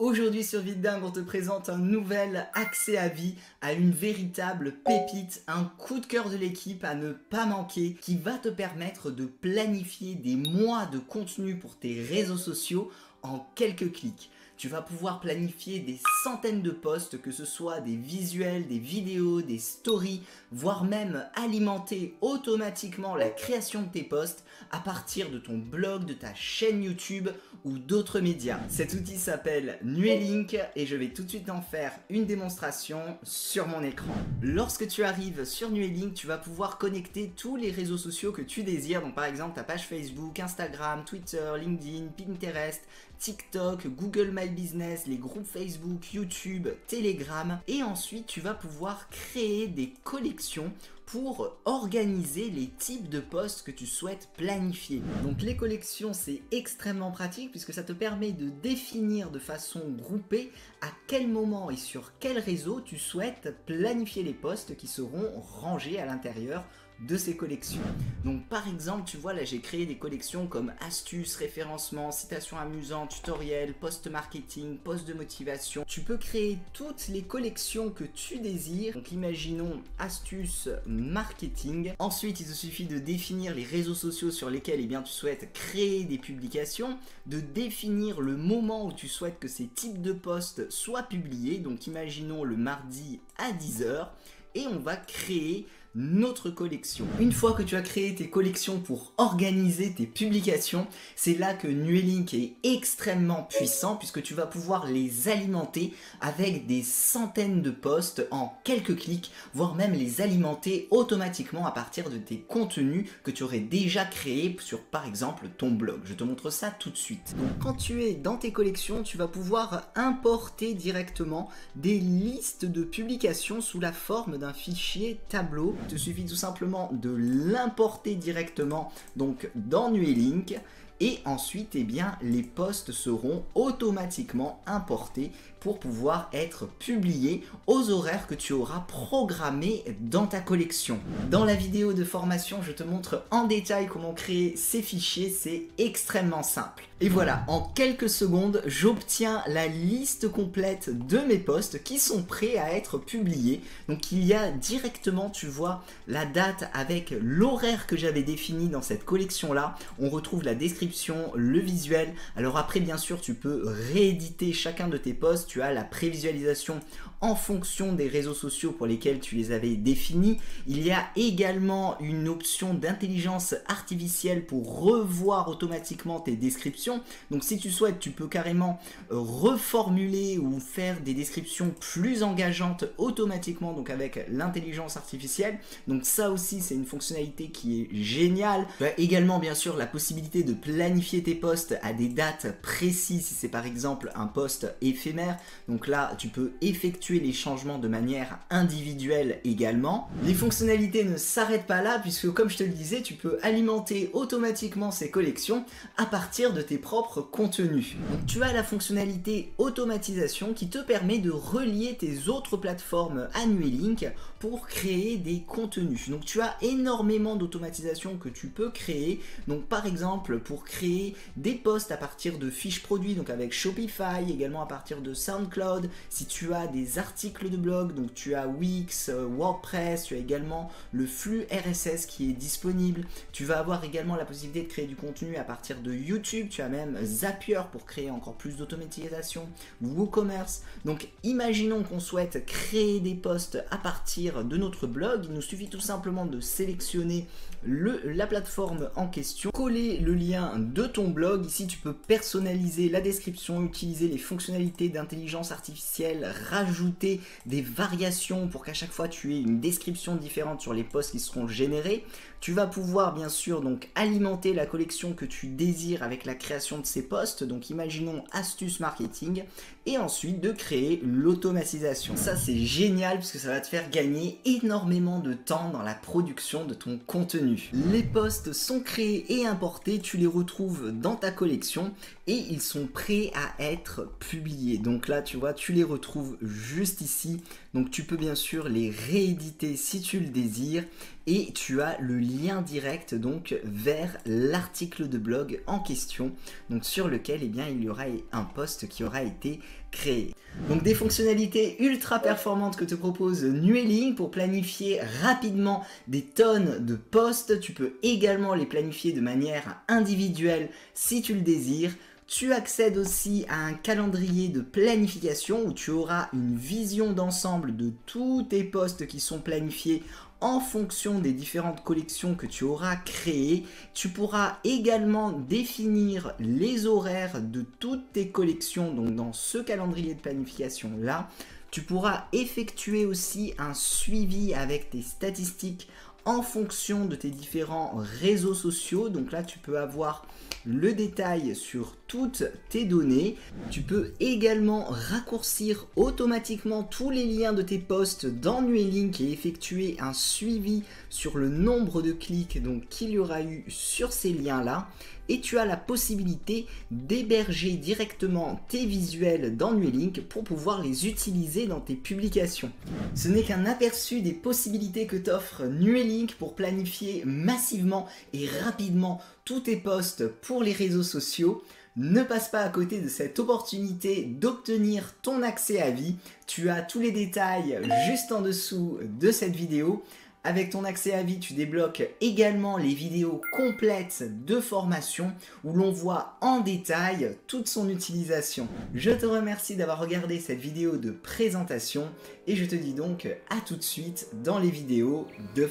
Aujourd'hui sur Vidingue, on te présente un nouvel accès à vie, à une véritable pépite, un coup de cœur de l'équipe à ne pas manquer qui va te permettre de planifier des mois de contenu pour tes réseaux sociaux en quelques clics. Tu vas pouvoir planifier des centaines de posts, que ce soit des visuels, des vidéos, des stories, voire même alimenter automatiquement la création de tes posts à partir de ton blog, de ta chaîne YouTube ou d'autres médias. Cet outil s'appelle Nuelink et je vais tout de suite en faire une démonstration sur mon écran. Lorsque tu arrives sur Nuelink, tu vas pouvoir connecter tous les réseaux sociaux que tu désires. Donc par exemple ta page Facebook, Instagram, Twitter, LinkedIn, Pinterest, TikTok, Google My Business, les groupes Facebook, YouTube, Telegram. Et ensuite, tu vas pouvoir créer des collections pour organiser les types de posts que tu souhaites planifier. Donc les collections, c'est extrêmement pratique puisque ça te permet de définir de façon groupée à quel moment et sur quel réseau tu souhaites planifier les posts qui seront rangés à l'intérieur de ces collections. Donc par exemple, tu vois là, j'ai créé des collections comme astuces, référencement, citations amusantes, tutoriels, post marketing, post de motivation. Tu peux créer toutes les collections que tu désires. Donc imaginons astuces marketing. Ensuite, il te suffit de définir les réseaux sociaux sur lesquels tu souhaites créer des publications, de définir le moment où tu souhaites que ces types de posts soient publiés. Donc imaginons le mardi à 10 h et on va créer notre collection. Une fois que tu as créé tes collections pour organiser tes publications, c'est là que Nuelink est extrêmement puissant puisque tu vas pouvoir les alimenter avec des centaines de posts en quelques clics, voire même les alimenter automatiquement à partir de tes contenus que tu aurais déjà créés sur par exemple ton blog. Je te montre ça tout de suite. Donc quand tu es dans tes collections, tu vas pouvoir importer directement des listes de publications sous la forme d'un fichier tableau. Il te suffit tout simplement de l'importer directement donc dans Nuelink et ensuite les posts seront automatiquement importés pour pouvoir être publiés aux horaires que tu auras programmés dans ta collection. Dans la vidéo de formation, je te montre en détail comment créer ces fichiers, c'est extrêmement simple. Et voilà, en quelques secondes, j'obtiens la liste complète de mes posts qui sont prêts à être publiés. Donc il y a directement, tu vois, la date avec l'horaire que j'avais défini dans cette collection-là. On retrouve la description, le visuel. Alors après, bien sûr, tu peux rééditer chacun de tes posts. Tu as la prévisualisation en fonction des réseaux sociaux pour lesquels tu les avais définis. Il y a également une option d'intelligence artificielle pour revoir automatiquement tes descriptions. Donc si tu souhaites, tu peux carrément reformuler ou faire des descriptions plus engageantes automatiquement donc avec l'intelligence artificielle. Donc ça aussi, c'est une fonctionnalité qui est géniale. Tu as également bien sûr la possibilité de planifier tes posts à des dates précises si c'est par exemple un post éphémère. Donc là, tu peux effectuer les changements de manière individuelle également. Les fonctionnalités ne s'arrêtent pas là puisque comme je te le disais, tu peux alimenter automatiquement ces collections à partir de tes propres contenus. Donc tu as la fonctionnalité automatisation qui te permet de relier tes autres plateformes à Nuelink pour créer des contenus. Donc tu as énormément d'automatisation que tu peux créer. Donc par exemple pour créer des posts à partir de fiches produits, donc avec Shopify, également à partir de SoundCloud. Si tu as des articles de blog, donc tu as Wix, WordPress, tu as également le flux RSS qui est disponible. Tu vas avoir également la possibilité de créer du contenu à partir de YouTube. Tu as même Zapier pour créer encore plus d'automatisation, WooCommerce. Donc imaginons qu'on souhaite créer des posts à partir de notre blog. Il nous suffit tout simplement de sélectionner la plateforme en question, coller le lien de ton blog. Ici tu peux personnaliser la description, utiliser les fonctionnalités d'intelligence artificielle, rajouter des variations pour qu'à chaque fois tu aies une description différente sur les posts qui seront générés. Tu vas pouvoir bien sûr donc alimenter la collection que tu désires avec la création de ces posts, donc imaginons astuces marketing, et ensuite de créer l'automatisation. Ça c'est génial parce que ça va te faire gagner énormément de temps dans la production de ton contenu. Les posts sont créés et importés, tu les retrouves dans ta collection et ils sont prêts à être publiés. Donc là tu vois, tu les retrouves juste juste ici. Donc tu peux bien sûr les rééditer si tu le désires et tu as le lien direct donc vers l'article de blog en question, donc sur lequel il y aura un post qui aura été créé. Donc des fonctionnalités ultra performantes que te propose Nuelink pour planifier rapidement des tonnes de posts. Tu peux également les planifier de manière individuelle si tu le désires. Tu accèdes aussi à un calendrier de planification où tu auras une vision d'ensemble de tous tes posts qui sont planifiés en fonction des différentes collections que tu auras créées. Tu pourras également définir les horaires de toutes tes collections, donc dans ce calendrier de planification là. Tu pourras effectuer aussi un suivi avec tes statistiques en fonction de tes différents réseaux sociaux. Donc là, tu peux avoir le détail sur toutes tes données. Tu peux également raccourcir automatiquement tous les liens de tes posts dans Nuelink et effectuer un suivi sur le nombre de clics donc qu'il y aura eu sur ces liens-là. Et tu as la possibilité d'héberger directement tes visuels dans Nuelink pour pouvoir les utiliser dans tes publications. Ce n'est qu'un aperçu des possibilités que t'offre Nuelink pour planifier massivement et rapidement tous tes posts pour les réseaux sociaux. Ne passe pas à côté de cette opportunité d'obtenir ton accès à vie. Tu as tous les détails juste en dessous de cette vidéo. Avec ton accès à vie, tu débloques également les vidéos complètes de formation où l'on voit en détail toute son utilisation. Je te remercie d'avoir regardé cette vidéo de présentation et je te dis donc à tout de suite dans les vidéos de